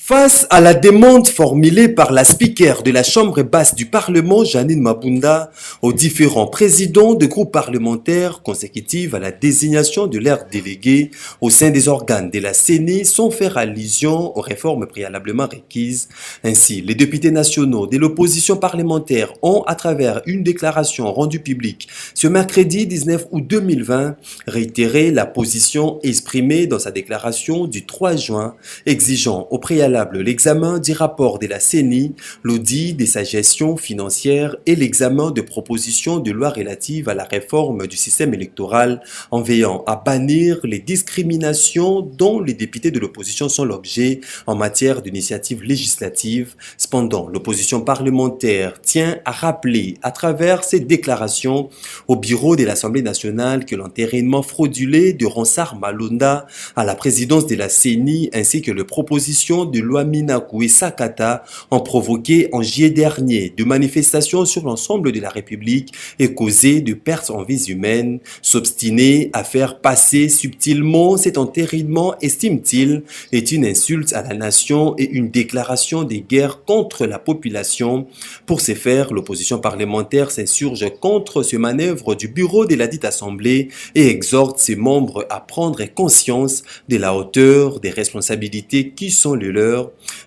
Face à la demande formulée par la speaker de la Chambre basse du Parlement, Jeannine Mabunda, aux différents présidents de groupes parlementaires consécutifs à la désignation de leurs délégués au sein des organes de la CENI sans faire allusion aux réformes préalablement requises. Ainsi, les députés nationaux de l'opposition parlementaire ont, à travers une déclaration rendue publique ce mercredi 19 août 2020, réitéré la position exprimée dans sa déclaration du 3 juin, exigeant au préalable l'examen du rapport de la CENI, l'audit de sa gestion financière et l'examen de propositions de loi relatives à la réforme du système électoral en veillant à bannir les discriminations dont les députés de l'opposition sont l'objet en matière d'initiatives législatives. Cependant, l'opposition parlementaire tient à rappeler à travers ses déclarations au bureau de l'Assemblée nationale que l'entérinement fraudulé de Ronsard Malonda à la présidence de la CENI ainsi que les propositions de loi Minakou et Sakata ont provoqué en juillet dernier de manifestations sur l'ensemble de la République et causé de pertes en vies humaines. S'obstiner à faire passer subtilement cet entérinement, estime-t-il, est une insulte à la nation et une déclaration de guerre contre la population. Pour ce faire, l'opposition parlementaire s'insurge contre ce manœuvre du bureau de la dite Assemblée et exhorte ses membres à prendre conscience de la hauteur des responsabilités qui sont les leurs,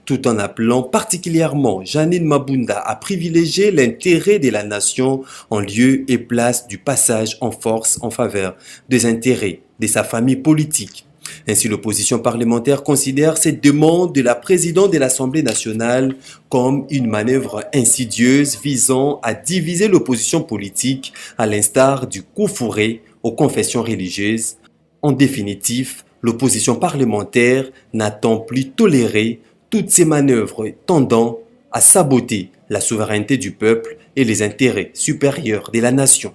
tout en appelant particulièrement Jeannine Mabunda à privilégier l'intérêt de la nation en lieu et place du passage en force en faveur des intérêts de sa famille politique. Ainsi, l'opposition parlementaire considère cette demande de la présidente de l'Assemblée nationale comme une manœuvre insidieuse visant à diviser l'opposition politique à l'instar du coup fourré aux confessions religieuses. En définitive, l'opposition parlementaire n'attend plus tolérer toutes ces manœuvres tendant à saboter la souveraineté du peuple et les intérêts supérieurs de la nation.